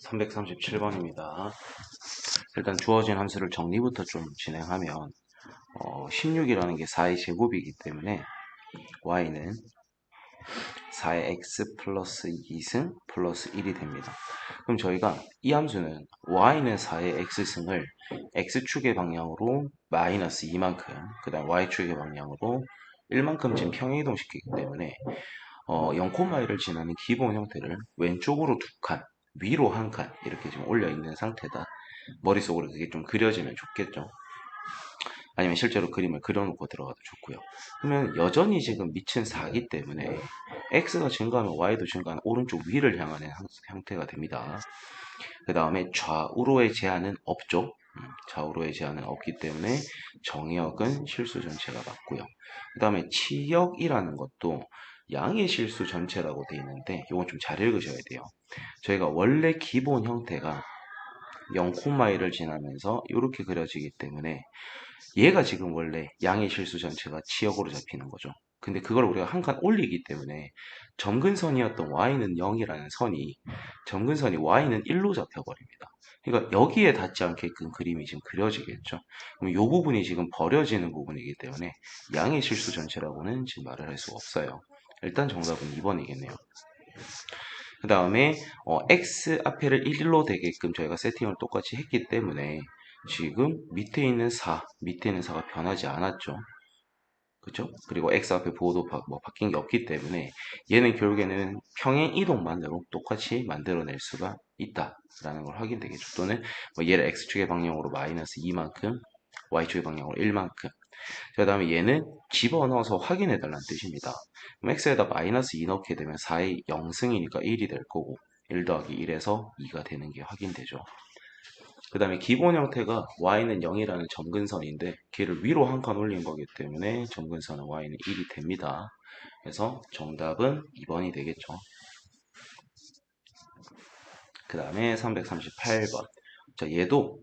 337번입니다. 일단 주어진 함수를 정리부터 좀 진행하면 16이라는 게 4의 제곱이기 때문에 y는 4의 x 플러스 2승 플러스 1이 됩니다. 그럼 저희가 이 함수는 y는 4의 x승을 x축의 방향으로 마이너스 2만큼, 그 다음 y축의 방향으로 1만큼 지금 평행이동시키기 때문에 0,1을 지나는 기본 형태를 왼쪽으로 두 칸, 위로 한 칸 이렇게 지금 올려 있는 상태다. 머릿속으로 그게 좀 그려지면 좋겠죠. 아니면 실제로 그림을 그려놓고 들어가도 좋고요. 그러면 여전히 지금 밑은 4기 때문에 x가 증가하면 y도 증가하는 오른쪽 위를 향하는 형태가 됩니다. 그 다음에 좌우로의 제한은 없죠. 좌우로의 제한은 없기 때문에 정의역은 실수 전체가 맞고요. 그 다음에 치역이라는 것도 양의 실수 전체라고 되어 있는데 이건 좀 잘 읽으셔야 돼요. 저희가 원래 기본 형태가 0,1을 지나면서 이렇게 그려지기 때문에 얘가 지금 원래 양의 실수 전체가 치역으로 잡히는 거죠. 근데 그걸 우리가 한 칸 올리기 때문에 점근선이었던 y는 0이라는 선이 점근선이 y는 1로 잡혀버립니다. 그러니까 여기에 닿지 않게끔 그림이 지금 그려지겠죠. 그럼 이 부분이 지금 버려지는 부분이기 때문에 양의 실수 전체라고는 지금 말을 할 수가 없어요. 일단 정답은 2번이겠네요. 그 다음에 x 앞에를 1로 되게끔 저희가 세팅을 똑같이 했기 때문에 지금 밑에 있는 4, 밑에 있는 4가 변하지 않았죠. 그죠? 그리고 x 앞에 보호도 바뀐 게 없기 때문에 얘는 결국에는 평행 이동만으로 똑같이 만들어낼 수가 있다라는 걸 확인되겠죠. 또는 얘를 x축의 방향으로 마이너스 2만큼, y축의 방향으로 1만큼. 그 다음에 얘는 집어넣어서 확인해 달라는 뜻입니다. 그럼 x에다 마이너스 2 넣게 되면 4의 0승이니까 1이 될 거고 1 더하기 1에서 2가 되는 게 확인되죠. 그 다음에 기본 형태가 y는 0이라는 점근선인데 걔를 위로 한 칸 올린 거기 때문에 점근선은 y는 1이 됩니다. 그래서 정답은 2번이 되겠죠. 그 다음에 338번. 자, 얘도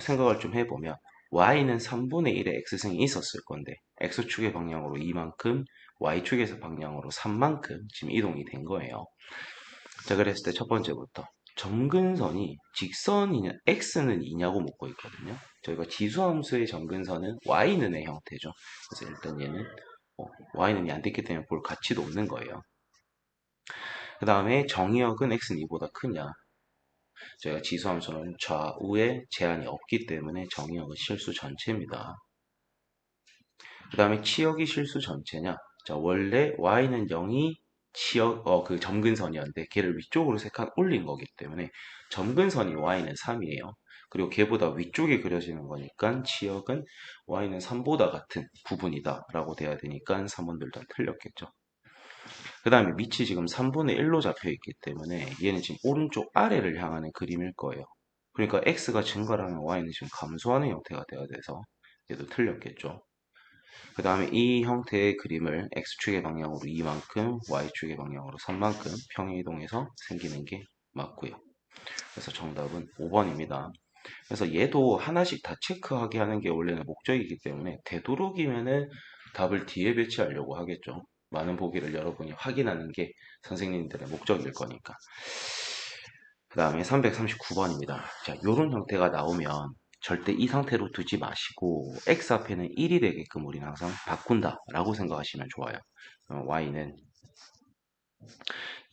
생각을 좀 해보면 y는 3분의 1의 x승이 있었을 건데 x축의 방향으로 2만큼 y축에서 방향으로 3만큼 지금 이동이 된 거예요. 자, 그랬을 때 첫 번째부터 점근선이 직선이냐 x는 2냐고 묻고 있거든요. 저희가 지수함수의 점근선은 y는의 형태죠. 그래서 일단 얘는 y는이 안 됐기 때문에 볼 가치도 없는 거예요. 그 다음에 정의역은 x는 2보다 크냐. 저희가 지수함수는 좌우에 제한이 없기 때문에 정의역은 실수 전체입니다. 그 다음에 치역이 실수 전체냐. 자, 원래 y는 0이 그 점근선이었는데 걔를 위쪽으로 3칸 올린 거기 때문에 점근선이 y는 3이에요. 그리고 걔보다 위쪽에 그려지는 거니까 치역은 y는 3보다 같은 부분이다 라고 돼야 되니까 3번들 다 틀렸겠죠. 그 다음에 밑이 지금 3분의 1로 잡혀 있기 때문에 얘는 지금 오른쪽 아래를 향하는 그림일 거예요. 그러니까 x가 증가하면 y는 지금 감소하는 형태가 돼야 돼서 얘도 틀렸겠죠. 그 다음에 이 형태의 그림을 x축의 방향으로 2만큼, y축의 방향으로 3만큼 평행이동해서 생기는 게 맞고요. 그래서 정답은 5번입니다. 그래서 얘도 하나씩 다 체크하게 하는 게 원래는 목적이기 때문에 되도록이면은 답을 뒤에 배치하려고 하겠죠. 많은 보기를 여러분이 확인하는 게 선생님들의 목적일 거니까. 그 다음에 339번입니다. 자, 요런 형태가 나오면 절대 이 상태로 두지 마시고 x 앞에는 1이 되게끔 우리는 항상 바꾼다 라고 생각하시면 좋아요. y는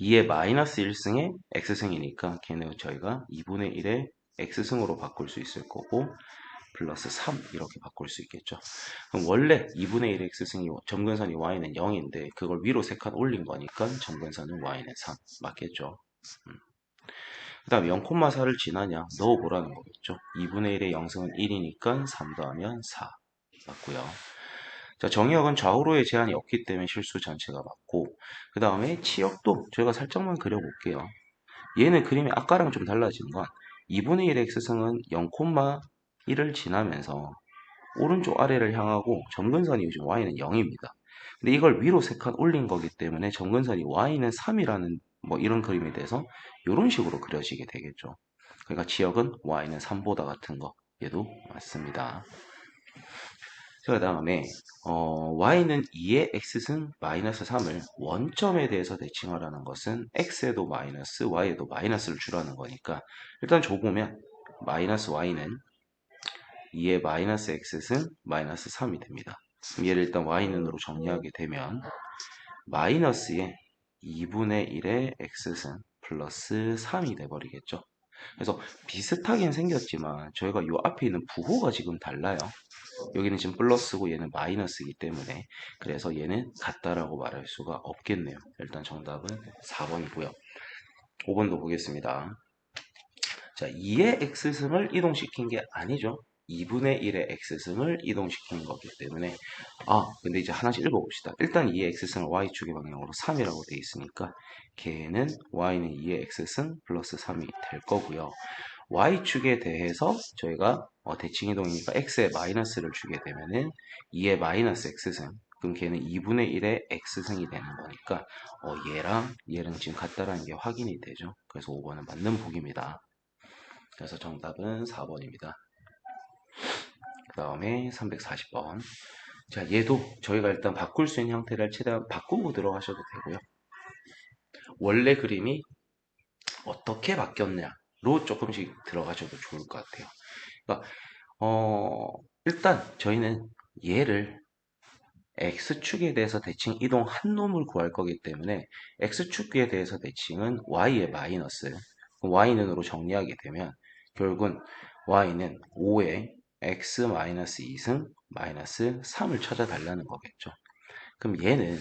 2의 마이너스 1승에 x승이니까 걔는 저희가 2분의 1의 x승으로 바꿀 수 있을 거고 플러스 3 이렇게 바꿀 수 있겠죠. 그럼 원래 2분의 1의 x승이 점근선이 y는 0인데 그걸 위로 3칸 올린 거니까 점근선은 y는 3 맞겠죠. 그 다음 0,4를 지나냐 넣어보라는 거겠죠. 2분의 1의 0승은 1이니까 3 더하면 4 맞고요. 자, 정의역은 좌우로의 제한이 없기 때문에 실수 전체가 맞고 그 다음에 치역도 저희가 살짝만 그려볼게요. 얘는 그림이 아까랑 좀 달라진 건 2분의 1의 x승은 0,1을 지나면서 오른쪽 아래를 향하고 점근선이 요즘 y는 0입니다. 근데 이걸 위로 3칸 올린 거기 때문에 점근선이 y는 3이라는 뭐 이런 그림이 돼서 이런 식으로 그려지게 되겠죠. 그러니까 지역은 y는 3보다 같은 거 얘도 맞습니다. 그 다음에 y는 2의 x승 마이너스 3을 원점에 대해서 대칭하라는 것은 x에도 마이너스, y에도 마이너스를 주라는 거니까 일단 줘보면 마이너스 y는 2의 마이너스 x승 마이너스 3이 됩니다. 그럼 얘를 일단 y는으로 정리하게 되면 마이너스에 2분의 1의 x승 플러스 3이 돼버리겠죠. 그래서 비슷하긴 생겼지만 저희가 이 앞에 있는 부호가 지금 달라요. 여기는 지금 플러스고 얘는 마이너스이기 때문에 그래서 얘는 같다라고 말할 수가 없겠네요. 일단 정답은 4번이고요. 5번도 보겠습니다. 자, 2의 x승을 이동시킨 게 아니죠. 2분의 1의 x승을 이동시킨 거기 때문에 근데 이제 하나씩 읽어봅시다. 일단 2의 x승을 y축의 방향으로 3이라고 돼 있으니까 걔는 y는 2의 x승 플러스 3이 될 거고요. y축에 대해서 저희가 대칭이동이니까 x에 마이너스를 주게 되면은 2의 마이너스 x승 그럼 걔는 2분의 1의 x승이 되는 거니까 얘랑 얘는 지금 같다라는 게 확인이 되죠. 그래서 5번은 맞는 보기입니다. 그래서 정답은 4번입니다. 그 다음에 340번. 자, 얘도 저희가 일단 바꿀 수 있는 형태를 최대한 바꾸고 들어가셔도 되고요. 원래 그림이 어떻게 바뀌었냐로 조금씩 들어가셔도 좋을 것 같아요. 그러니까 일단 저희는 얘를 x축에 대해서 대칭 이동 한 놈을 구할 거기 때문에 x축에 대해서 대칭은 y의 마이너스 y는으로 정리하게 되면 결국은 y는 5의 x-2승 마이너스 3을 찾아달라는 거겠죠. 그럼 얘는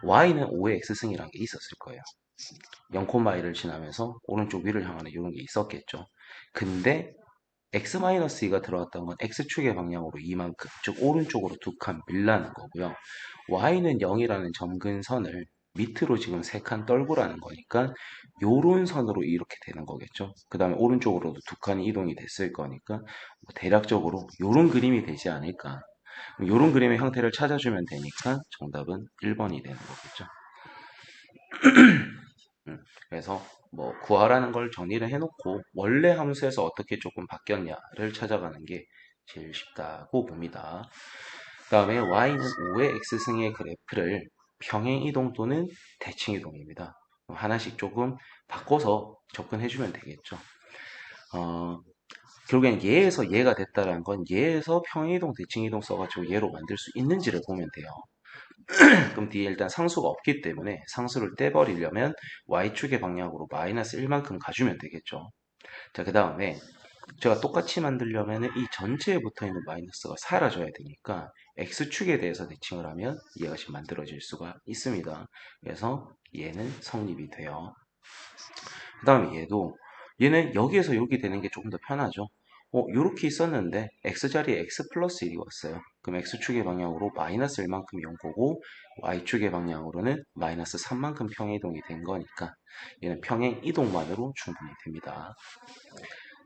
y는 5의 x승이라는 게 있었을 거예요. 0,1를 지나면서 오른쪽 위를 향하는 이런 게 있었겠죠. 근데 x-2가 들어왔던 건 x축의 방향으로 이만큼, 즉 오른쪽으로 두 칸 밀라는 거고요. y는 0이라는 점근선을 밑으로 지금 세 칸 떨구라는 거니까 요런 선으로 이렇게 되는 거겠죠. 그 다음에 오른쪽으로도 두 칸이 이동이 됐을 거니까 뭐 대략적으로 요런 그림이 되지 않을까. 요런 그림의 형태를 찾아주면 되니까 정답은 1번이 되는 거겠죠. 그래서 뭐 구하라는 걸 정리를 해놓고 원래 함수에서 어떻게 조금 바뀌었냐를 찾아가는 게 제일 쉽다고 봅니다. 그 다음에 y는 5의 x승의 그래프를 평행이동 또는 대칭이동입니다. 하나씩 조금 바꿔서 접근해주면 되겠죠. 결국엔 얘에서 얘가 됐다는 건 얘에서 평행이동, 대칭이동 써가지고 얘로 만들 수 있는지를 보면 돼요. 그럼 뒤에 일단 상수가 없기 때문에 상수를 떼버리려면 y축의 방향으로 마이너스 1만큼 가주면 되겠죠. 자, 그 다음에 제가 똑같이 만들려면 이 전체에 붙어있는 마이너스가 사라져야 되니까 x축에 대해서 대칭을 하면 얘가 지금 만들어질 수가 있습니다. 그래서 얘는 성립이 돼요. 그 다음에 얘는 여기에서 여기 되는 게 조금 더 편하죠. 요렇게 있었는데 x자리에 x 플러스 1이 왔어요. 그럼 x축의 방향으로 마이너스 1만큼이 온 거고 y축의 방향으로는 마이너스 3만큼 평행이동이 된 거니까 얘는 평행이동만으로 충분히 됩니다.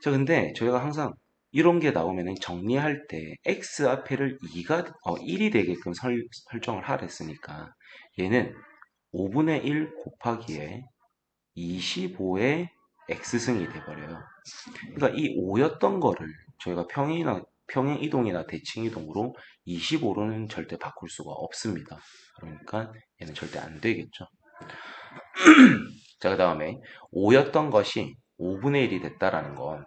자, 근데 저희가 항상 이런 게 나오면 정리할 때 x 앞에를 1이 되게끔 설정을 하랬으니까 얘는 5분의 1 곱하기에 25의 x승이 돼버려요. 그러니까 이 5였던 거를 저희가 평행 이동이나 대칭 이동으로 25로는 절대 바꿀 수가 없습니다. 그러니까 얘는 절대 안 되겠죠. 자, 그 다음에 5였던 것이 5분의 1이 됐다라는 건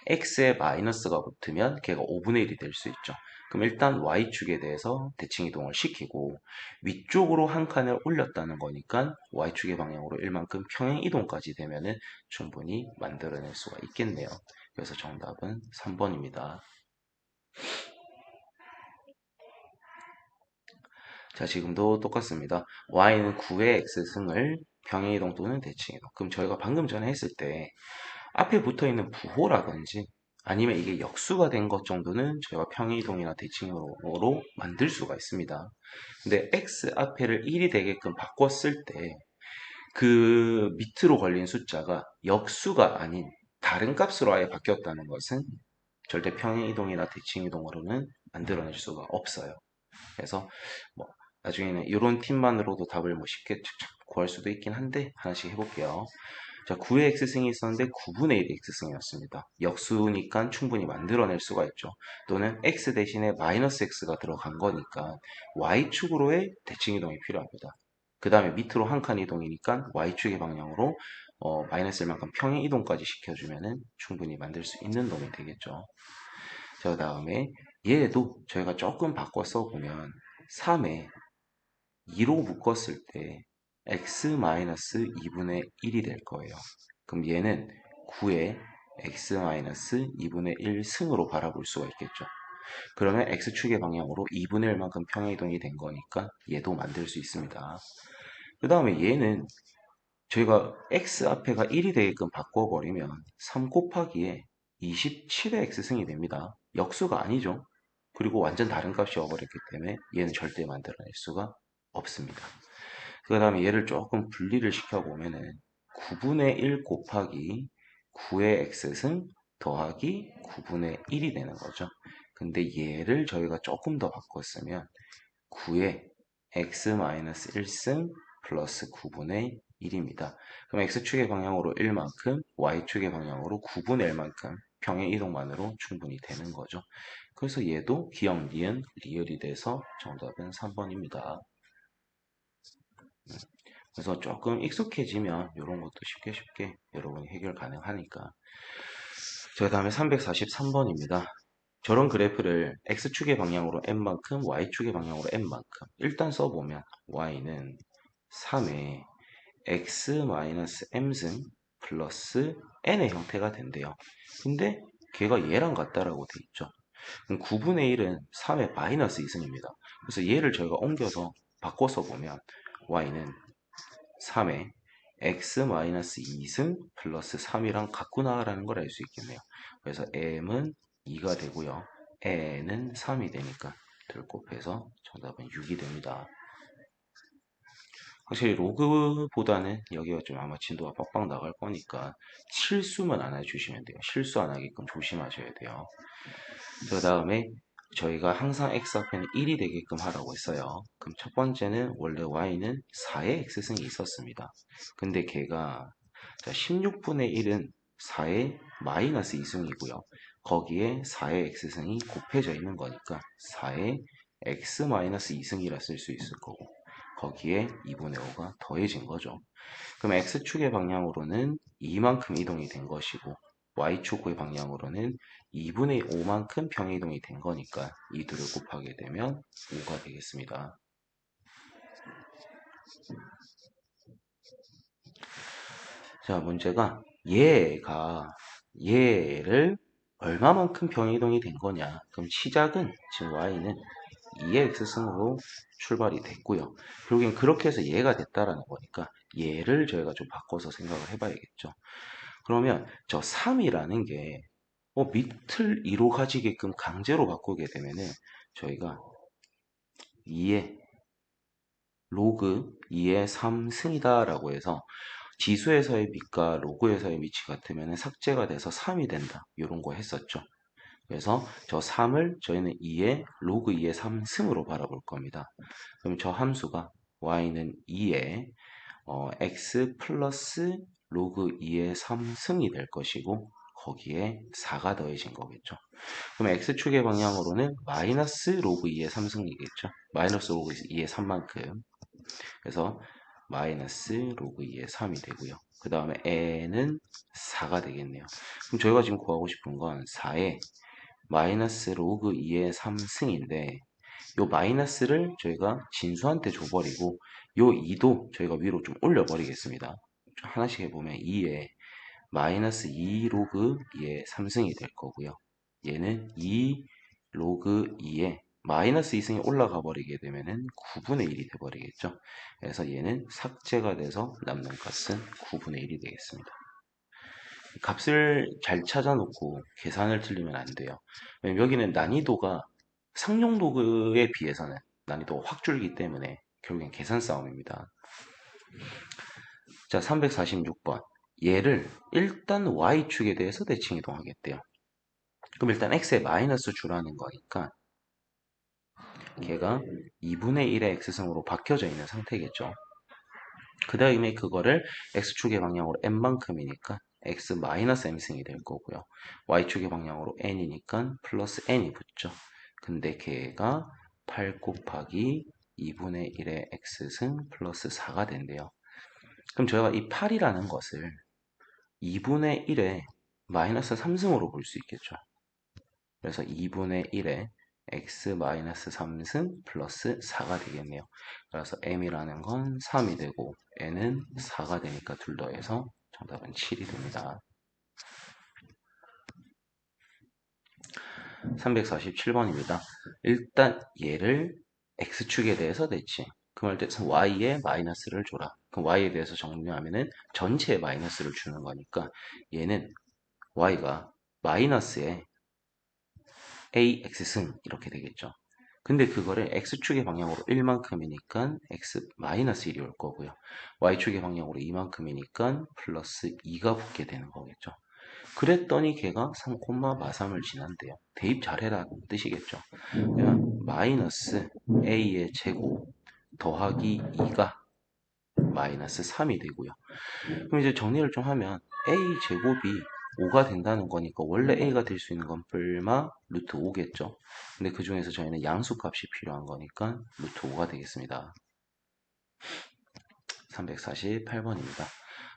x에 마이너스가 붙으면 걔가 5분의 1이 될 수 있죠. 그럼 일단 y축에 대해서 대칭 이동을 시키고 위쪽으로 한 칸을 올렸다는 거니까 y축의 방향으로 1만큼 평행 이동까지 되면은 충분히 만들어낼 수가 있겠네요. 그래서 정답은 3번입니다. 자, 지금도 똑같습니다. y는 9의 x승을 평행 이동 또는 대칭 이동. 그럼 저희가 방금 전에 했을 때 앞에 붙어 있는 부호라든지 아니면 이게 역수가 된 것 정도는 저희가 평행이동이나 대칭으로 만들 수가 있습니다. 근데 x 앞에를 1이 되게끔 바꿨을 때 그 밑으로 걸린 숫자가 역수가 아닌 다른 값으로 아예 바뀌었다는 것은 절대 평행이동이나 대칭이동으로는 만들어낼 수가 없어요. 그래서 뭐 나중에는 이런 팀만으로도 답을 뭐 쉽게 구할 수도 있긴 한데 하나씩 해볼게요. 자, 9의 x승이 있었는데 9분의 1의 x승이었습니다. 역수니까 충분히 만들어낼 수가 있죠. 또는 x 대신에 마이너스 x가 들어간 거니까 y축으로의 대칭 이동이 필요합니다. 그 다음에 밑으로 한 칸 이동이니까 y축의 방향으로 마이너스 1만큼 평행 이동까지 시켜주면은 충분히 만들 수 있는 놈이 되겠죠. 자, 그 다음에 얘도 저희가 조금 바꿔 써보면 3에 2로 묶었을 때 x-2분의 1이 될 거예요. 그럼 얘는 9의 x-2분의 1 승으로 바라볼 수가 있겠죠. 그러면 x축의 방향으로 2분의 1만큼 평행이동이 된 거니까 얘도 만들 수 있습니다. 그 다음에 얘는 저희가 x 앞에가 1이 되게끔 바꿔버리면 3 곱하기에 27의 x승이 됩니다. 역수가 아니죠. 그리고 완전 다른 값이 와버렸기 때문에 얘는 절대 만들어낼 수가 없습니다. 그 다음에 얘를 조금 분리를 시켜보면은 9분의 1 곱하기 9의 x승 더하기 9분의 1이 되는 거죠. 근데 얘를 저희가 조금 더 바꿨으면 9의 x-1승 플러스 9분의 1입니다. 그럼 x축의 방향으로 1만큼, y축의 방향으로 9분의 1만큼 평행 이동만으로 충분히 되는 거죠. 그래서 얘도 기억, 니은, 리을이 돼서 정답은 3번입니다. 그래서 조금 익숙해지면 이런 것도 쉽게 여러분이 해결 가능하니까. 그 다음에 343번입니다. 저런 그래프를 x축의 방향으로 n만큼, y축의 방향으로 n만큼 일단 써보면 y는 3의 x-m승 플러스 n의 형태가 된대요. 근데 걔가 얘랑 같다라고 돼 있죠. 그럼 9분의 1은 3의 마이너스 2승입니다. 그래서 얘를 저희가 옮겨서 바꿔서 보면 y는 3의 x-2승 플러스 3이랑 같구나라는 걸 알 수 있겠네요. 그래서 m은 2가 되고요. n은 3이 되니까 둘 곱해서 정답은 6이 됩니다. 확실히 로그보다는 여기가 좀 아마 진도가 빡빡 나갈 거니까 실수만 안 해주시면 돼요. 실수 안 하게끔 조심하셔야 돼요. 그 다음에 저희가 항상 x 앞에는 1이 되게끔 하라고 했어요. 그럼 첫 번째는 원래 y는 4의 x승이 있었습니다. 근데 걔가 16분의 1은 4의 마이너스 2승이고요. 거기에 4의 x승이 곱해져 있는 거니까 4의 x 마이너스 2승이라 쓸 수 있을 거고 거기에 2분의 5가 더해진 거죠. 그럼 x축의 방향으로는 2만큼 이동이 된 것이고 y축의 방향으로는 2분의 5만큼 평이동이 된 거니까 이 둘을 곱하게 되면 5가 되겠습니다. 자, 문제가 얘를 얼마만큼 평이동이 된 거냐. 그럼 시작은 지금 y는 2의 x승으로 출발이 됐고요. 결국엔 그렇게 해서 얘가 됐다라는 거니까 얘를 저희가 좀 바꿔서 생각을 해봐야겠죠. 그러면 저 3이라는 게 밑을 2로 가지게끔 강제로 바꾸게 되면은 저희가 2의 로그 2의 3승이다 라고 해서 지수에서의 밑과 로그에서의 밑이 같으면 삭제가 돼서 3이 된다 이런 거 했었죠. 그래서 저 3을 저희는 2의 로그 2의 3승으로 바라볼 겁니다. 그럼 저 함수가 y는 2의 x 플러스 로그 2의 3승이 될 것이고 거기에 4가 더해진 거겠죠. 그럼 x축의 방향으로는 마이너스 로그 2의 3승이겠죠. 마이너스 로그 2의 3만큼. 그래서 마이너스 로그 2의 3이 되고요. 그 다음에 n은 4가 되겠네요. 그럼 저희가 지금 구하고 싶은 건 4의 마이너스 로그 2의 3승인데 요 마이너스를 저희가 진수한테 줘버리고 요 2도 저희가 위로 좀 올려버리겠습니다. 하나씩 해보면 2에 마이너스 2 로그 2의 3승이 될 거고요. 얘는 2 로그 2에 마이너스 2승이 올라가 버리게 되면은 9분의 1이 돼버리겠죠. 그래서 얘는 삭제가 돼서 남는 값은 9분의 1이 되겠습니다. 값을 잘 찾아놓고 계산을 틀리면 안 돼요. 왜냐면 여기는 난이도가 상용 도구에 비해서는 난이도가 확 줄기 때문에 결국엔 계산 싸움입니다. 자, 346번. 얘를 일단 y축에 대해서 대칭 이동하겠대요. 그럼 일단 x에 마이너스 주라는 거니까 걔가 2분의 1의 x승으로 바뀌어져 있는 상태겠죠. 그 다음에 그거를 x축의 방향으로 n만큼이니까 x 마이너스 m승이 될 거고요. y축의 방향으로 n이니까 플러스 n이 붙죠. 근데 걔가 8 곱하기 2분의 1의 x승 플러스 4가 된대요. 그럼 저희가 이 8이라는 것을 2분의 1의 마이너스 3승으로 볼 수 있겠죠. 그래서 2분의 1의 x 마이너스 3승 플러스 4가 되겠네요. 그래서 m이라는 건 3이 되고 n은 4가 되니까 둘 더해서 정답은 7이 됩니다. 347번입니다. 일단 얘를 x축에 대해서 대칭. 그 말 뜻은 y에 마이너스를 줘라. 그럼 y에 대해서 정리하면은 전체에 마이너스를 주는 거니까 얘는 y가 마이너스에 ax승 이렇게 되겠죠. 근데 그거를 x축의 방향으로 1만큼이니까 x-1이 올 거고요. y축의 방향으로 2만큼이니까 플러스 2가 붙게 되는 거겠죠. 그랬더니 걔가 3, 마삼을 지난대요. 대입 잘해라는 뜻이겠죠. 그러면 마이너스 a의 제곱 더하기 2가 마이너스 3이 되고요. 그럼 이제 정리를 좀 하면 a 제곱이 5가 된다는 거니까 원래 a가 될 수 있는 건 뿔마 루트 5겠죠. 근데 그 중에서 저희는 양수값이 필요한 거니까 루트 5가 되겠습니다. 348번입니다.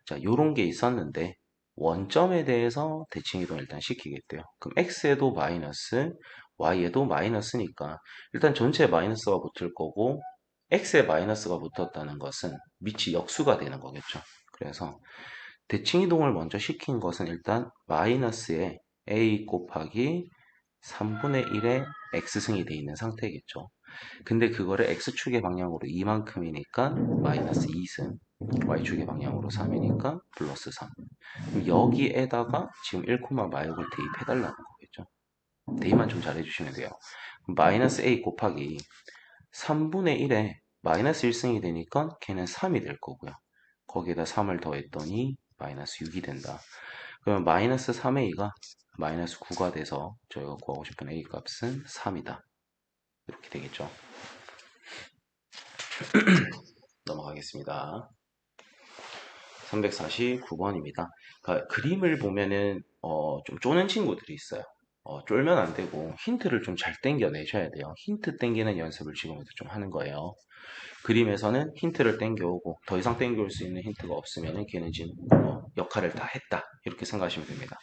자, 요런 게 있었는데 원점에 대해서 대칭이동 일단 시키겠대요. 그럼 x에도 마이너스, y에도 마이너스니까 일단 전체에 마이너스가 붙을 거고 x에 마이너스가 붙었다는 것은 밑이 역수가 되는 거겠죠. 그래서 대칭이동을 먼저 시킨 것은 일단 마이너스에 a 곱하기 3분의 1의 x승이 되어 있는 상태겠죠. 근데 그거를 x축의 방향으로 2만큼이니까 마이너스 2승, y축의 방향으로 3이니까 플러스 3. 그럼 여기에다가 지금 1, 마역을 대입해달라는 거겠죠. 대입만 좀 잘해주시면 돼요. 마이너스 a 곱하기 3분의 1에 마이너스 1승이 되니까 걔는 3이 될 거고요. 거기에다 3을 더했더니 마이너스 6이 된다. 그러면 마이너스 3a가 마이너스 9가 돼서 저희가 구하고 싶은 a 값은 3이다. 이렇게 되겠죠. 넘어가겠습니다. 349번입니다. 그러니까 그림을 보면은 좀 쪼는 친구들이 있어요. 쫄면 안 되고 힌트를 좀 잘 땡겨내셔야 돼요. 힌트 땡기는 연습을 지금부터 좀 하는 거예요. 그림에서는 힌트를 땡겨오고 더 이상 땡겨올 수 있는 힌트가 없으면 걔는 지금 역할을 다 했다 이렇게 생각하시면 됩니다.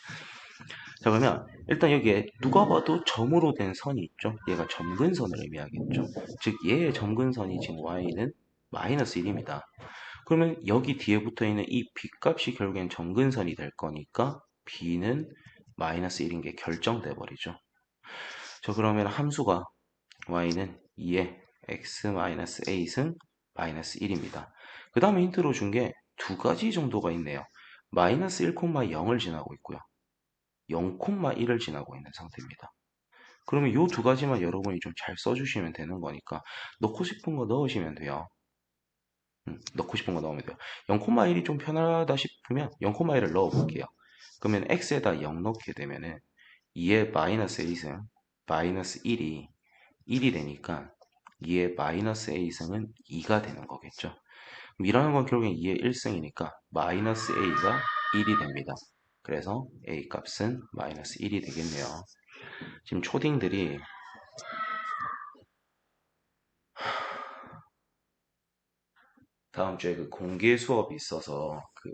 자, 그러면 일단 여기에 누가 봐도 점으로 된 선이 있죠. 얘가 점근선을 의미하겠죠. 즉 얘의 점근선이 지금 y는 마이너스 1입니다. 그러면 여기 뒤에 붙어 있는 이 b값이 결국엔 점근선이 될 거니까 b는 마이너스 1인 게 결정돼 버리죠. 자, 그러면 함수가 y는 2에 x-a승 마이너스 1입니다. 그 다음에 힌트로 준 게 두 가지 정도가 있네요. 마이너스 1,0을 지나고 있고요. 0,1을 지나고 있는 상태입니다. 그러면 이 두 가지만 여러분이 좀 잘 써주시면 되는 거니까 넣고 싶은 거 넣으시면 돼요. 넣고 싶은 거 넣으면 돼요. 0,1이 좀 편하다 싶으면 0,1을 넣어볼게요. 그러면 x에다 0 넣게 되면은 2의 마이너스 a승 마이너스 1이 되니까 2의 마이너스 a승은 2가 되는 거겠죠. 이라는 건 결국엔 2의 1승이니까 마이너스 a가 1이 됩니다. 그래서 a 값은 마이너스 1이 되겠네요. 지금 초딩들이 다음 주에 그 공개 수업이 있어서 그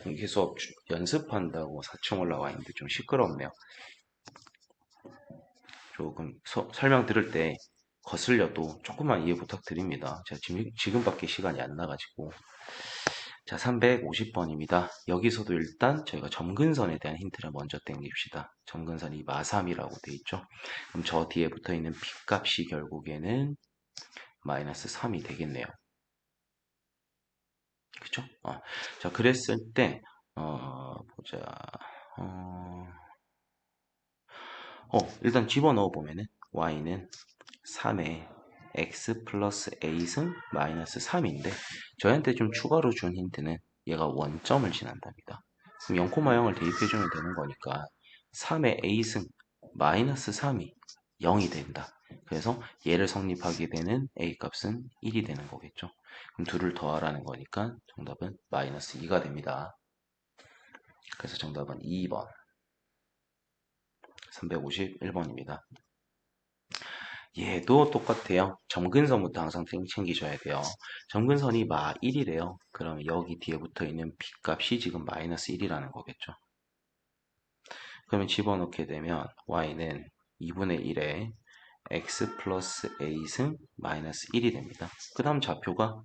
공개 수업 연습한다고 4층 올라와 있는데 좀 시끄럽네요. 조금 설명 들을 때 거슬려도 조금만 이해 부탁드립니다. 제가 지금밖에 시간이 안 나가지고. 자, 350번입니다. 여기서도 일단 저희가 점근선에 대한 힌트를 먼저 땡깁시다. 점근선이 마삼이라고 돼 있죠. 그럼 저 뒤에 붙어 있는 b값이 결국에는 마이너스 3이 되겠네요. 그쵸? 자, 그랬을 때, 보자. 일단 집어넣어 보면은 y는 3에 x 플러스 a승 마이너스 3인데 저희한테 좀 추가로 준 힌트는 얘가 원점을 지난답니다. 그럼 0,0을 대입해주면 되는 거니까 3의 a승 마이너스 3이 0이 된다. 그래서 얘를 성립하게 되는 a 값은 1이 되는 거겠죠. 그럼 둘을 더하라는 거니까 정답은 마이너스 2가 됩니다. 그래서 정답은 2번, 351번입니다. 얘도 똑같아요. 점근선부터 항상 챙기셔야 돼요. 점근선이 마 1이래요. 그럼 여기 뒤에 붙어 있는 b 값이 지금 마이너스 1이라는 거겠죠. 그러면 집어넣게 되면 y는 2분의 1에 x 플러스 a승 마이너스 1이 됩니다. 그 다음 좌표가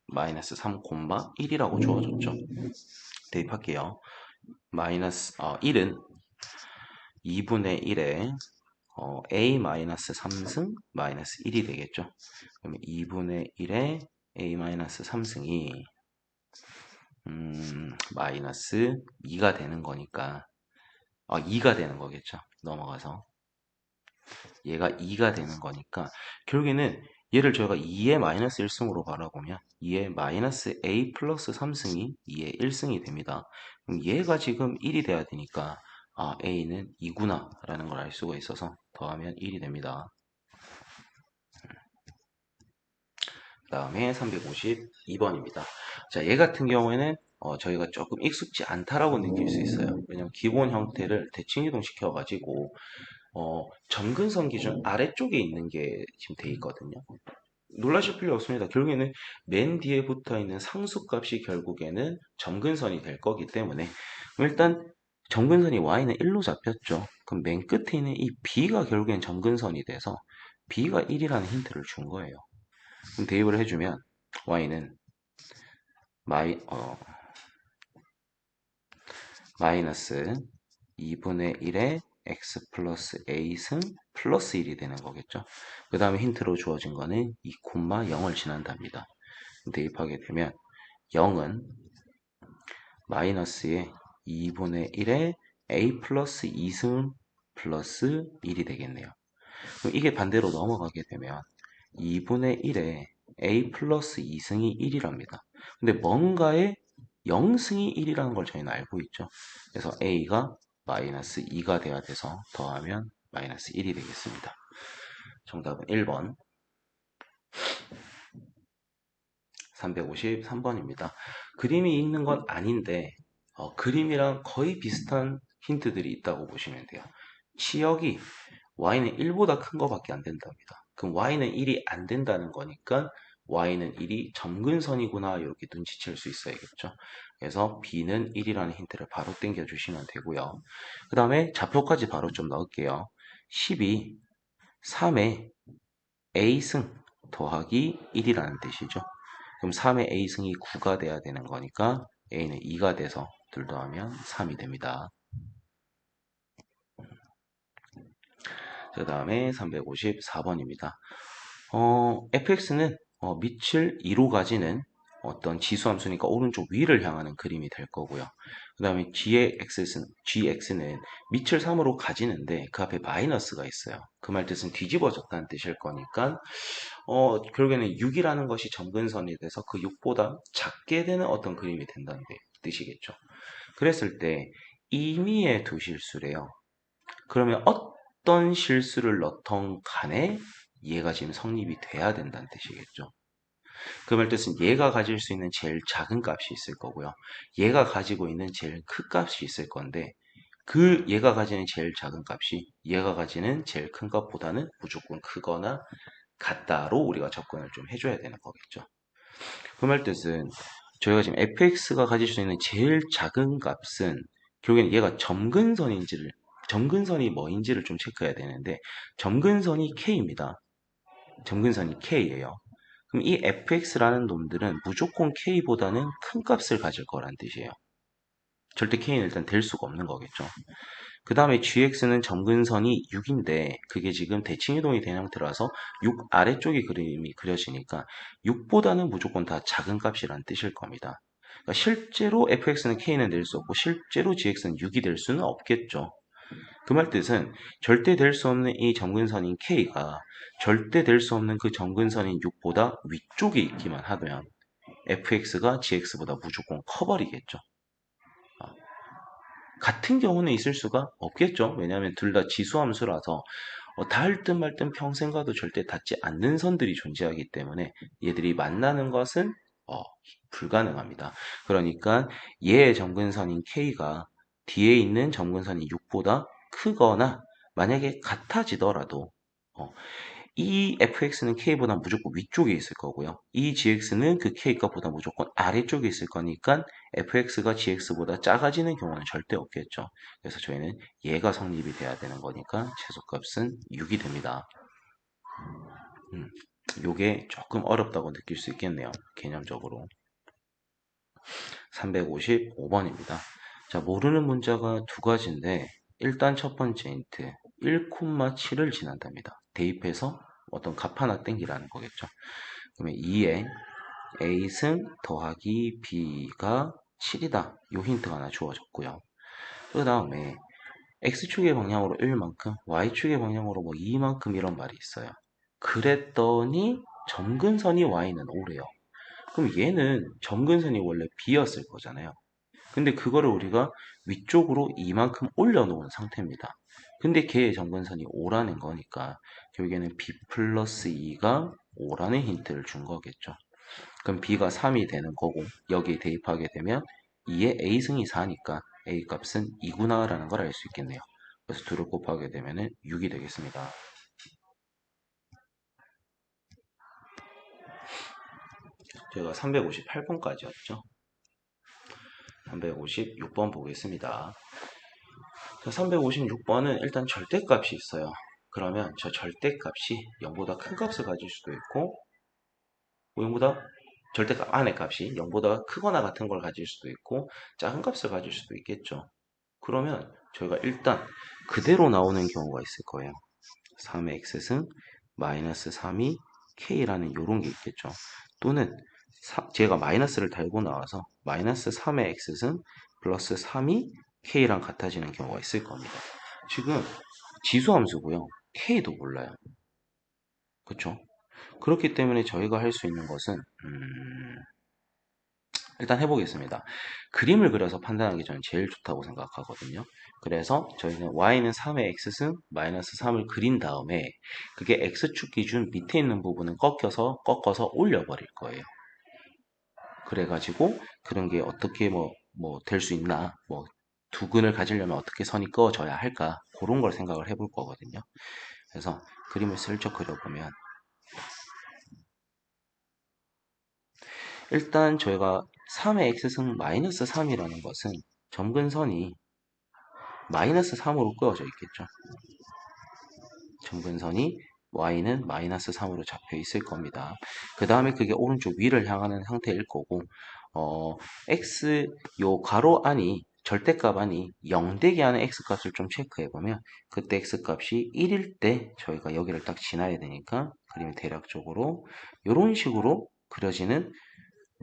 마이너스 3, 1이라고 주어졌죠. 대입할게요. 마이너스 1은 2분의 1에 a 마이너스 3승 마이너스 1이 되겠죠. 그러면 2분의 1에 a 마이너스 3승이 마이너스 2가 되는 거니까 2가 되는 거겠죠. 넘어가서 얘가 2가 되는 거니까 결국에는 얘를 저희가 2의 마이너스 1승으로 바라보면 2의 마이너스 a 플러스 3승이 2의 1승이 됩니다. 그럼 얘가 지금 1이 돼야 되니까 a는 2구나 라는 걸 알 수가 있어서 더하면 1이 됩니다. 그 다음에 352번입니다. 자, 얘 같은 경우에는 저희가 조금 익숙지 않다라고 느낄 수 있어요. 왜냐면 기본 형태를 대칭 이동시켜가지고 점근선 기준 아래쪽에 있는 게 지금 돼 있거든요. 놀라실 필요 없습니다. 결국에는 맨 뒤에 붙어 있는 상수값이 결국에는 점근선이 될 거기 때문에 일단 점근선이 y는 1로 잡혔죠. 그럼 맨 끝에 있는 이 b가 결국엔 점근선이 돼서 b가 1이라는 힌트를 준 거예요. 그럼 대입을 해주면 y는 마이너스 2분의 1에 x 플러스 a승 플러스 1이 되는 거겠죠. 그 다음에 힌트로 주어진 거는 2,0을 지난답니다. 대입하게 되면 0은 마이너스의 2분의 1에 a 플러스 2승 플러스 1이 되겠네요. 그럼 이게 반대로 넘어가게 되면 2분의 1에 a 플러스 2승이 1이랍니다. 근데 뭔가에 0승이 1이라는 걸 저희는 알고 있죠. 그래서 a가 마이너스 2가 돼야 돼서 더하면 마이너스 1이 되겠습니다. 정답은 1번. 353번입니다. 그림이 있는 건 아닌데 그림이랑 거의 비슷한 힌트들이 있다고 보시면 돼요. 치역이 y는 1보다 큰 거밖에 안 된답니다. 그럼 y는 1이 안 된다는 거니까 y는 1이 점근선이구나 이렇게 눈치챌 수 있어야겠죠. 그래서 b는 1이라는 힌트를 바로 땡겨 주시면 되고요. 그 다음에 좌표까지 바로 좀 넣을게요. 12, 3에 a승 더하기 1이라는 뜻이죠. 그럼 3의 a승이 9가 돼야 되는 거니까 a는 2가 돼서 둘 더하면 3이 됩니다. 그 다음에 354번입니다. fx는 밑을 2로 가지는 어떤 지수함수니까 오른쪽 위를 향하는 그림이 될 거고요. 그 다음에 gx는 밑을 3으로 가지는데 그 앞에 마이너스가 있어요. 그 말 뜻은 뒤집어졌다는 뜻일 거니까 결국에는 6이라는 것이 점근선이 돼서 그 6보다 작게 되는 어떤 그림이 된다는 뜻이겠죠. 그랬을 때 임의의 두 실수래요. 그러면 어떤 실수를 넣던 간에 얘가 지금 성립이 돼야 된다는 뜻이겠죠. 그 말 뜻은 얘가 가질 수 있는 제일 작은 값이 있을 거고요. 얘가 가지고 있는 제일 큰 값이 있을 건데 그 얘가 가지는 제일 작은 값이 얘가 가지는 제일 큰 값보다는 무조건 크거나 같다로 우리가 접근을 좀 해줘야 되는 거겠죠. 그 말 뜻은 저희가 지금 fx가 가질 수 있는 제일 작은 값은 결국엔 얘가 점근선이 뭐인지를 좀 체크해야 되는데 점근선이 k입니다. 점근선이 k예요. 그럼 이 fx라는 놈들은 무조건 k보다는 큰 값을 가질 거란 뜻이에요. 절대 k는 일단 될 수가 없는 거겠죠. 그 다음에 gx는 점근선이 6인데 그게 지금 대칭이동이 된 형태라서 6 아래쪽에 그림이 그려지니까 6보다는 무조건 다 작은 값이란 뜻일 겁니다. 그러니까 실제로 fx는 k는 될 수 없고 실제로 gx는 6이 될 수는 없겠죠. 그 말 뜻은 절대 될 수 없는 이 점근선인 k가 절대 될 수 없는 그 점근선인 6보다 위쪽에 있기만 하면 fx가 gx보다 무조건 커버리겠죠. 같은 경우는 있을 수가 없겠죠. 왜냐하면 둘 다 지수함수라서 닿을 듯 말 듯 평생 가도 절대 닿지 않는 선들이 존재하기 때문에 얘들이 만나는 것은 어, 불가능합니다. 그러니까 얘의 점근선인 K가 뒤에 있는 점근선인 6보다 크거나 만약에 같아지더라도 어, 이 fx는 k보다 무조건 위쪽에 있을 거고요. 이 gx는 그 k값보다 무조건 아래쪽에 있을 거니까 fx가 gx보다 작아지는 경우는 절대 없겠죠. 그래서 저희는 얘가 성립이 돼야 되는 거니까 최소값은 6이 됩니다. 요게 조금 어렵다고 느낄 수 있겠네요. 개념적으로. 355번입니다. 자, 모르는 문자가 두 가지인데 일단 첫 번째 힌트 1,7을 지난답니다. 대입해서 어떤 값 하나 땡기라는 거겠죠. 그러면 2에 a승 더하기 b가 7이다. 요 힌트가 하나 주어졌고요. 그 다음에 x축의 방향으로 1만큼, y축의 방향으로 뭐 2만큼 이런 말이 있어요. 그랬더니 점근선이 y는 O래요. 그럼 얘는 점근선이 원래 b였을 거잖아요. 근데 그거를 우리가 위쪽으로 이만큼 올려놓은 상태입니다. 근데 걔의 점근선이 5라는 거니까 결국에는 b 플러스 2가 5라는 힌트를 준 거겠죠. 그럼 b가 3이 되는 거고 여기에 대입하게 되면 2의 a승이 4니까 a 값은 2구나 라는 걸 알 수 있겠네요. 그래서 2를 곱하게 되면 6이 되겠습니다. 제가 358번까지였죠. 356번 보겠습니다. 356번은 일단 절대값이 있어요. 그러면 저 절대값이 0보다 큰 값을 가질 수도 있고 0보다 절대값 안의 값이 0보다 크거나 같은 걸 가질 수도 있고 작은 값을 가질 수도 있겠죠. 그러면 저희가 일단 그대로 나오는 경우가 있을 거예요. 3의 x승 마이너스 3이 k라는 이런 게 있겠죠. 또는 제가 마이너스를 달고 나와서 마이너스 3의 x승 플러스 3이 k랑 같아지는 경우가 있을 겁니다. 지금 지수함수고요. k도 몰라요. 그렇죠? 그렇기 때문에 저희가 할 수 있는 것은 일단 해보겠습니다. 그림을 그려서 판단하기 저는 제일 좋다고 생각하거든요. 그래서 저희는 y는 3의 x승 마이너스 3을 그린 다음에 그게 x축 기준 밑에 있는 부분은 꺾어서 올려버릴 거예요. 그래가지고 그런 게 어떻게 될 수 있나, 두근을 가지려면 어떻게 선이 그어져야 할까 그런 걸 생각을 해볼 거거든요. 그래서 그림을 슬쩍 그려보면 일단 저희가 3의 x승 마이너스 3이라는 것은 점근선이 마이너스 3으로 끄어져 있겠죠. 점근선이 y는 마이너스 3으로 잡혀 있을 겁니다. 그 다음에 그게 오른쪽 위를 향하는 상태일 거고 x 요 가로 안이 절대값 안이 0 되게 하는 x값을 좀 체크해보면 그때 x값이 1일 때 저희가 여기를 딱 지나야 되니까 그림이 대략적으로 이런 식으로 그려지는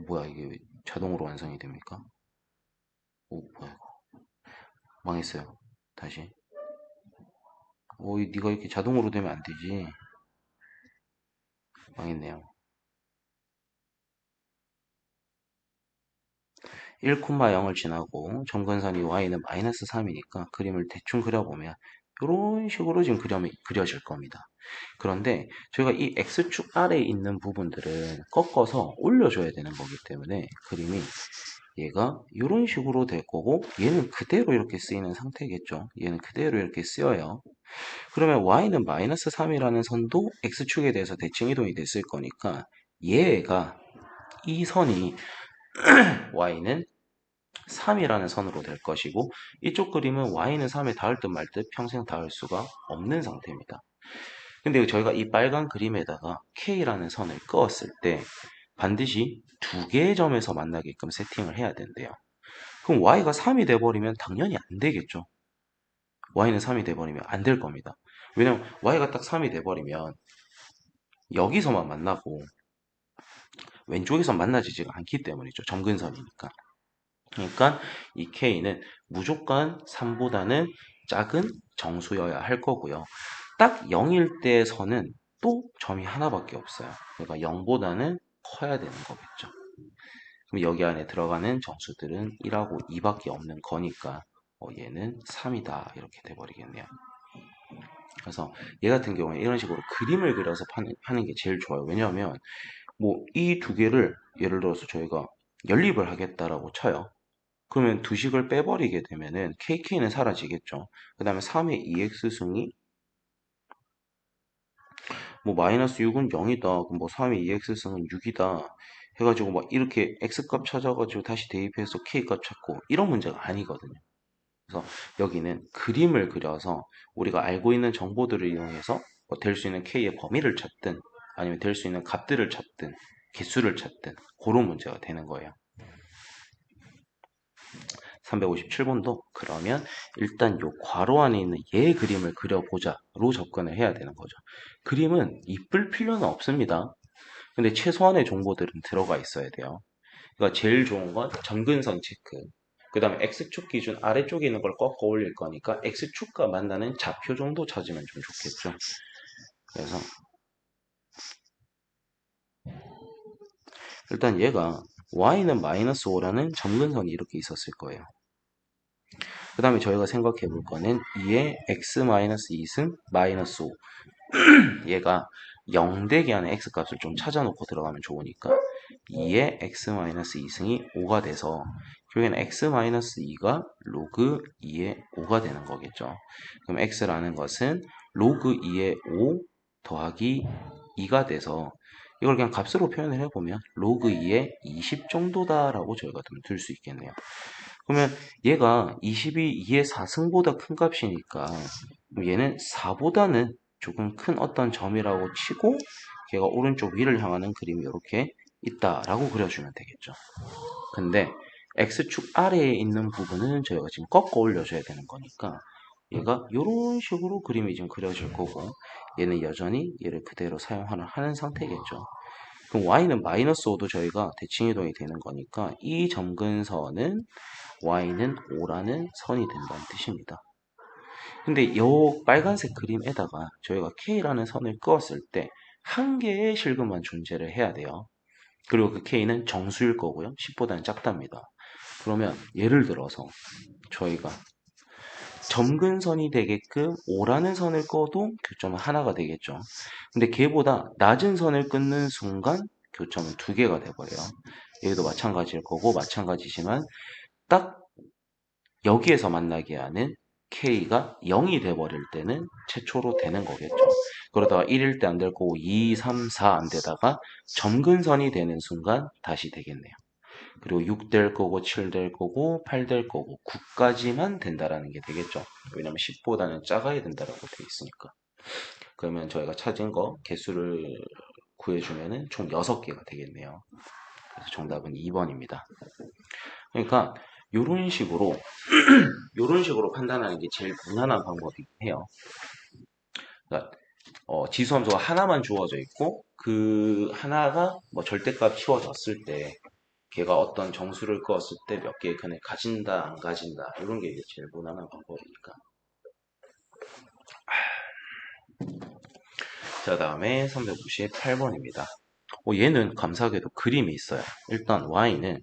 뭐야 이게 왜 자동으로 완성이 됩니까? 오 뭐야 이거 망했어요. 다시 네가 이렇게 자동으로 되면 안 되지. 망했네요. 1,0을 지나고 점근선이 y는 마이너스 3이니까 그림을 대충 그려보면 이런 식으로 지금 그려질 겁니다. 그런데 저희가 이 x축 아래에 있는 부분들은 꺾어서 올려줘야 되는 거기 때문에 그림이 얘가 이런 식으로 될 거고 얘는 그대로 이렇게 쓰이는 상태겠죠. 얘는 그대로 이렇게 쓰여요. 그러면 y는 마이너스 3이라는 선도 x축에 대해서 대칭 이동이 됐을 거니까 얘가 이 선이 y는 3이라는 선으로 될 것이고 이쪽 그림은 y는 3에 닿을 듯 말 듯 평생 닿을 수가 없는 상태입니다. 근데 저희가 이 빨간 그림에다가 k라는 선을 그었을 때 반드시 두 개의 점에서 만나게끔 세팅을 해야 된대요. 그럼 y가 3이 돼버리면 당연히 안 되겠죠. y는 3이 돼버리면 안 될 겁니다. 왜냐면 y가 딱 3이 돼버리면 여기서만 만나고 왼쪽에서 만나지지가 않기 때문이죠. 점근선이니까. 그러니까 이 k는 무조건 3보다는 작은 정수여야 할 거고요. 딱 0일 때 선은 또 점이 하나밖에 없어요. 그러니까 0보다는 커야 되는 거겠죠. 그럼 여기 안에 들어가는 정수들은 1하고 2밖에 없는 거니까 얘는 3이다 이렇게 돼버리겠네요. 그래서 얘 같은 경우에 이런 식으로 그림을 그려서 하는 게 제일 좋아요. 왜냐하면 뭐 이 두 개를 예를 들어서 저희가 연립을 하겠다라고 쳐요. 그러면 두 식을 빼버리게 되면은 KK는 사라지겠죠. 그 다음에 3의 2x승이 뭐 마이너스 6은 0이다. 그럼 뭐 3의 2x승은 6이다. 해가지고 막 이렇게 x값 찾아가지고 다시 대입해서 k값 찾고 이런 문제가 아니거든요. 그래서 여기는 그림을 그려서 우리가 알고 있는 정보들을 이용해서 뭐 될 수 있는 k의 범위를 찾든 아니면 될 수 있는 값들을 찾든 개수를 찾든 그런 문제가 되는 거예요. 357번도 그러면 일단 요 괄호 안에 있는 얘 그림을 그려보자로 접근을 해야 되는 거죠. 그림은 이쁠 필요는 없습니다. 근데 최소한의 정보들은 들어가 있어야 돼요. 그러니까 제일 좋은 건 점근선 체크. 그 다음에 X축 기준 아래쪽에 있는 걸 꺾어 올릴 거니까 X축과 만나는 좌표 정도 찾으면 좀 좋겠죠. 그래서 일단 얘가 Y는 마이너스 5라는 점근선이 이렇게 있었을 거예요. 그 다음에 저희가 생각해 볼 거는 2의 x-2승 마이너스 5. 얘가 0 되게 하는 x값을 좀 찾아놓고 들어가면 좋으니까 2의 x-2승이 5가 돼서 결국에는 x-2가 로그 2의 5가 되는 거겠죠. 그럼 x라는 것은 로그 2의 5 더하기 2가 돼서 이걸 그냥 값으로 표현을 해보면 로그 2의 20 정도다라고 저희가 들 수 있겠네요. 그러면 얘가 20이 2의 4승보다 큰 값이니까 얘는 4보다는 조금 큰 어떤 점이라고 치고 걔가 오른쪽 위를 향하는 그림이 이렇게 있다라고 그려주면 되겠죠. 근데 X축 아래에 있는 부분은 저희가 지금 꺾어 올려줘야 되는 거니까 얘가 이런 식으로 그림이 지금 그려질 거고 얘는 여전히 얘를 그대로 사용하는 상태겠죠. 그럼 y는 마이너스 5도 저희가 대칭이동이 되는 거니까 이 점근선은 y는 5라는 선이 된다는 뜻입니다. 근데 이 빨간색 그림에다가 저희가 k라는 선을 그었을 때 한 개의 실금만 존재를 해야 돼요. 그리고 그 k는 정수일 거고요. 10보다는 작답니다. 그러면 예를 들어서 저희가 점근선이 되게끔 5라는 선을 꺼도 교점은 하나가 되겠죠. 근데 걔보다 낮은 선을 끊는 순간 교점은 두 개가 돼버려요. 여기도 마찬가지일 거고 마찬가지지만 딱 여기에서 만나게 하는 K가 0이 돼버릴 때는 최초로 되는 거겠죠. 그러다가 1일 때 안 될 거고 2, 3, 4 안 되다가 점근선이 되는 순간 다시 되겠네요. 그리고 6 될 거고 7 될 거고 8 될 거고 9까지만 된다라는 게 되겠죠. 왜냐면 10보다는 작아야 된다라고 되어 있으니까. 그러면 저희가 찾은 거 개수를 구해주면은 총 6개가 되겠네요. 그래서 정답은 2번입니다. 그러니까 이런 식으로 이런 식으로 판단하는 게 제일 무난한 방법이긴 해요. 그러니까 지수함수가 하나만 주어져 있고 그 하나가 뭐 절대값 치워졌을 때 걔가 어떤 정수를 그었을 때 몇 개의 근을 가진다 안 가진다 이런 게 이제 제일 무난한 방법이니까. 자, 다음에 398번입니다. 얘는 감사하게도 그림이 있어요. 일단 y는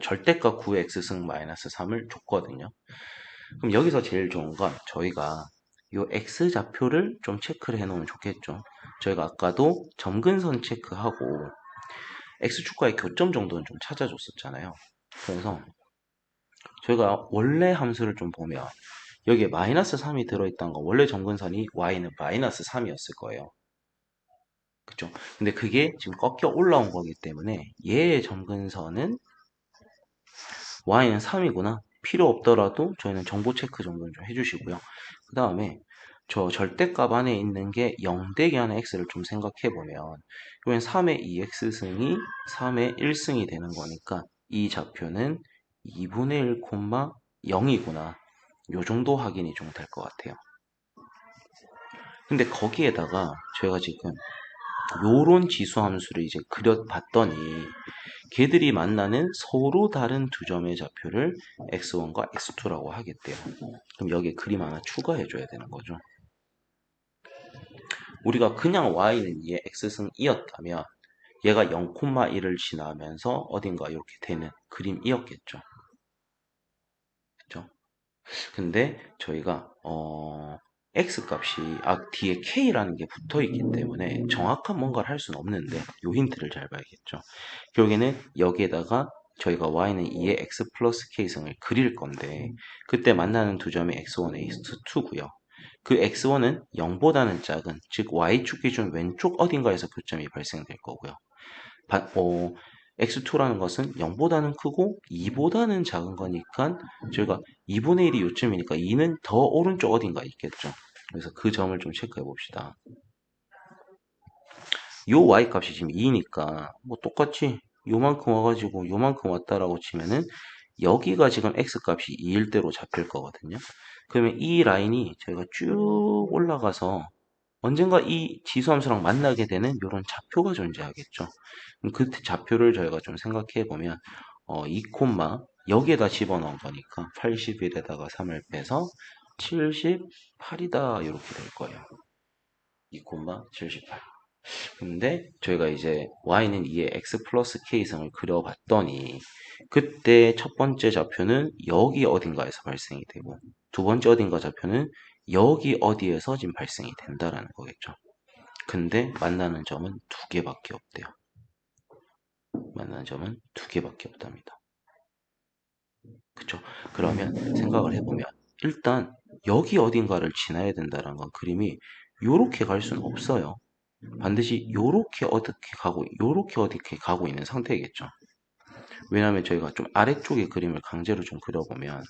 절대값 9x승 마이너스 3을 줬거든요. 그럼 여기서 제일 좋은 건 저희가 이 x좌표를 좀 체크를 해놓으면 좋겠죠. 저희가 아까도 점근선 체크하고 x축과의 교점 정도는 좀 찾아줬었잖아요. 그래서 저희가 원래 함수를 좀 보면 여기에 마이너스 3이 들어있다는 건 원래 점근선이 y는 마이너스 3이었을 거예요. 그쵸? 근데 그게 지금 꺾여 올라온 거기 때문에 얘의 점근선은 y는 3이구나. 필요 없더라도 저희는 정보 체크 정도는 좀 해주시고요. 그 다음에 저 절대값 안에 있는 게 0 되게 하는 x를 좀 생각해보면 이건 3의 2x승이 3의 1승이 되는 거니까 이 좌표는 2분의 1, 0이구나. 요 정도 확인이 좀 될 것 같아요. 근데 거기에다가 저희가 지금 요런 지수 함수를 이제 그려봤더니 걔들이 만나는 서로 다른 두 점의 좌표를 x1과 x2라고 하겠대요. 그럼 여기에 그림 하나 추가해줘야 되는 거죠. 우리가 그냥 y는 2의 x승이었다면 얘가 0,1을 지나면서 어딘가 이렇게 되는 그림이었겠죠. 그죠? 근데 저희가 x 값이 뒤에 k라는 게 붙어 있기 때문에 정확한 뭔가를 할 수는 없는데 요 힌트를 잘 봐야겠죠. 결국에는 여기에다가 저희가 y는 2의 x 플러스 k승을 그릴 건데 그때 만나는 두 점이 x1, x2고요. 그 x1은 0보다는 작은, 즉 y축 기준 왼쪽 어딘가에서 교점이 발생될 거고요. x2라는 것은 0보다는 크고 2보다는 작은 거니까 저희가 2분의 1이 요점이니까 2는 더 오른쪽 어딘가 있겠죠. 그래서 그 점을 좀 체크해 봅시다. 요 y 값이 지금 2니까 뭐 똑같이 요만큼 와가지고 요만큼 왔다라고 치면은 여기가 지금 x 값이 2일 대로 잡힐 거거든요. 그러면 이 라인이 저희가 쭉 올라가서 언젠가 이 지수함수랑 만나게 되는 이런 좌표가 존재하겠죠. 그럼 그 좌표를 저희가 좀 생각해 보면 2 콤마 여기에다 집어넣은 거니까 81에다가 3을 빼서 78이다 이렇게 될 거예요. 2 콤마 78. 근데 저희가 이제 y는 2의 x 플러스 k승을 그려봤더니 그때 첫 번째 좌표는 여기 어딘가에서 발생이 되고 두 번째 어딘가 좌표는 여기 어디에서 지금 발생이 된다라는 거겠죠. 근데 만나는 점은 두 개밖에 없대요. 만나는 점은 두 개밖에 없답니다. 그쵸? 그러면 생각을 해보면 일단 여기 어딘가를 지나야 된다는 건 그림이 요렇게 갈 수는 없어요. 반드시 요렇게 어떻게 가고 있는 상태겠죠. 왜냐하면 저희가 좀 아래쪽의 그림을 강제로 좀 그려보면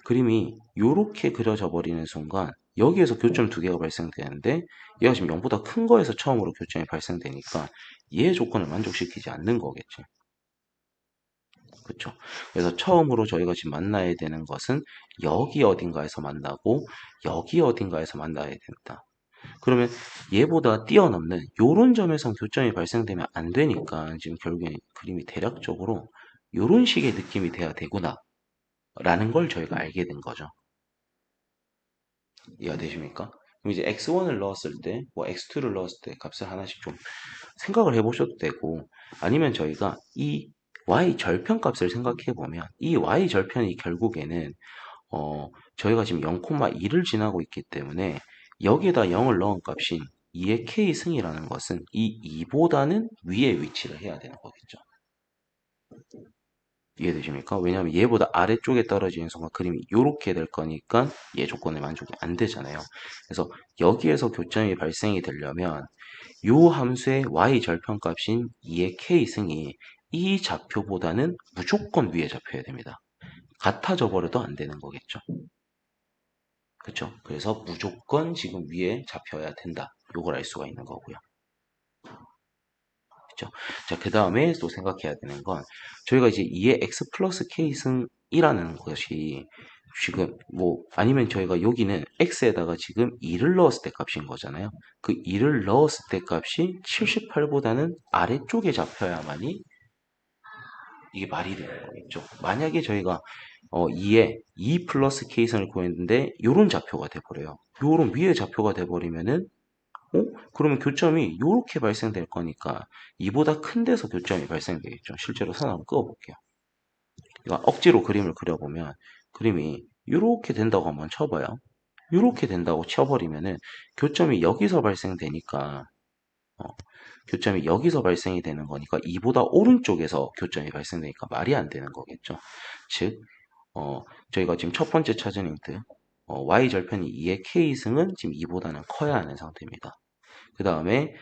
그림이 요렇게 그려져 버리는 순간 여기에서 교점 두 개가 발생되는데 얘가 지금 0보다 큰 거에서 처음으로 교점이 발생되니까 얘의 조건을 만족시키지 않는 거겠지. 그쵸? 그래서 처음으로 저희가 지금 만나야 되는 것은 여기 어딘가에서 만나고 여기 어딘가에서 만나야 된다. 그러면 얘보다 뛰어넘는 요런 점에선 교점이 발생되면 안 되니까 지금 결국에 그림이 대략적으로 요런 식의 느낌이 돼야 되구나 라는 걸 저희가 알게 된 거죠. 이해가 되십니까? 그럼 이제 x1을 넣었을 때, 뭐 x2를 넣었을 때 값을 하나씩 좀 생각을 해보셔도 되고, 아니면 저희가 이 y 절편 값을 생각해 보면, 이 y 절편이 결국에는 저희가 지금 0,2를 지나고 있기 때문에 여기에다 0을 넣은 값인 2의 k 승이라는 것은 이 2보다는 위에 위치를 해야 되는 거겠죠. 이해되십니까? 왜냐하면 얘보다 아래쪽에 떨어지는 순간 그림이 이렇게 될 거니까 얘 조건에 만족이 안 되잖아요. 그래서 여기에서 교점이 발생이 되려면 요 함수의 y 절편값인 2의 k 승이 이 좌표보다는 무조건 위에 잡혀야 됩니다. 같아져 버려도 안 되는 거겠죠. 그렇죠? 그래서 무조건 지금 위에 잡혀야 된다. 요걸 알 수가 있는 거고요. 그렇죠? 자, 그 다음에 또 생각해야 되는 건 저희가 이제 2의 x 플러스 k승이라는 것이 지금 뭐 아니면 저희가 여기는 x에다가 지금 2를 넣었을 때 값인 거잖아요. 그 2를 넣었을 때 값이 78보다는 아래쪽에 잡혀야만이 이게 말이 되는 거겠죠. 만약에 저희가 2에 2 플러스 k승을 구했는데 요런 좌표가 돼버려요. 요런 위에 좌표가 돼버리면은 그러면 교점이 이렇게 발생될 거니까 이보다 큰 데서 교점이 발생되겠죠. 실제로 선 한번 그어볼게요. 그러니까 억지로 그림을 그려보면 그림이 이렇게 된다고 한번 쳐봐요. 이렇게 된다고 쳐버리면은 교점이 여기서 발생되니까 어, 교점이 여기서 발생이 되는 거니까 이보다 오른쪽에서 교점이 발생되니까 말이 안 되는 거겠죠. 즉 저희가 지금 첫 번째 찾은 힌트 y 절편이 2의 k승은 지금 2보다는 커야 하는 상태입니다. 그 다음에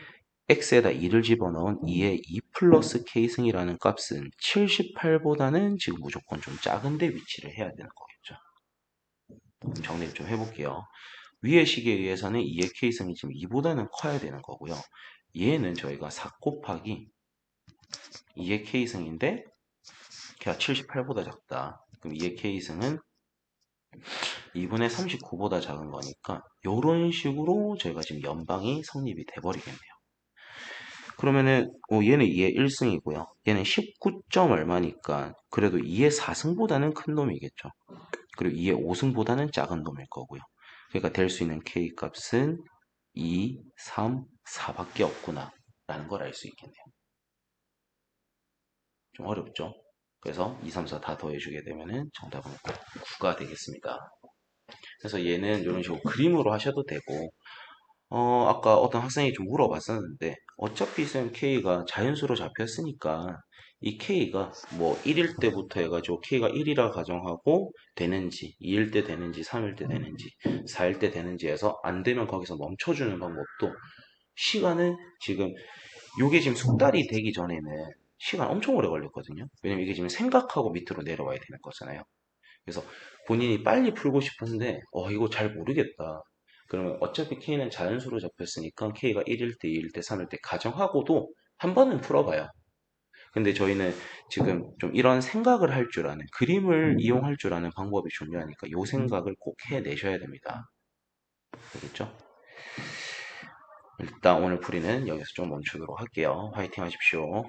x에다 2를 집어넣은 2의 2 플러스 k승이라는 값은 78보다는 지금 무조건 좀 작은데 위치를 해야 되는 거겠죠. 정리를 좀 해볼게요. 위의 식에 의해서는 2의 k승이 지금 2보다는 커야 되는 거고요. 얘는 저희가 4 곱하기 2의 k승인데 걔가 78보다 작다. 그럼 2의 k승은 2분의 39보다 작은 거니까 이런 식으로 저희가 지금 연방이 성립이 돼버리겠네요. 그러면은 얘는 2의 1승이고요. 얘는 19점 얼마니까 그래도 2의 4승보다는 큰 놈이겠죠. 그리고 2의 5승보다는 작은 놈일 거고요. 그러니까 될 수 있는 k 값은 2, 3, 4밖에 없구나 라는 걸 알 수 있겠네요. 좀 어렵죠? 그래서 2, 3, 4 다 더해주게 되면은 정답은 9가 되겠습니다. 그래서 얘는 이런 식으로 그림으로 하셔도 되고, 아까 어떤 학생이 좀 물어봤었는데, 어차피 쌤 K가 자연수로 잡혔으니까, 이 K가 뭐 1일 때부터 해가지고 K가 1이라 가정하고 되는지, 2일 때 되는지, 3일 때 되는지, 4일 때 되는지 해서 안 되면 거기서 멈춰주는 방법도 시간은 지금, 요게 지금 숙달이 되기 전에는 시간 엄청 오래 걸렸거든요. 왜냐면 이게 지금 생각하고 밑으로 내려와야 되는 거잖아요. 그래서 본인이 빨리 풀고 싶은데, 이거 잘 모르겠다. 그러면 어차피 K는 자연수로 잡혔으니까 K가 1일 때, 2일 때, 3일 때 가정하고도 한 번은 풀어봐요. 근데 저희는 지금 좀 이런 생각을 할 줄 아는, 그림을 이용할 줄 아는 방법이 중요하니까 이 생각을 꼭 해내셔야 됩니다. 알겠죠? 일단 오늘 풀이는 여기서 좀 멈추도록 할게요. 화이팅 하십시오.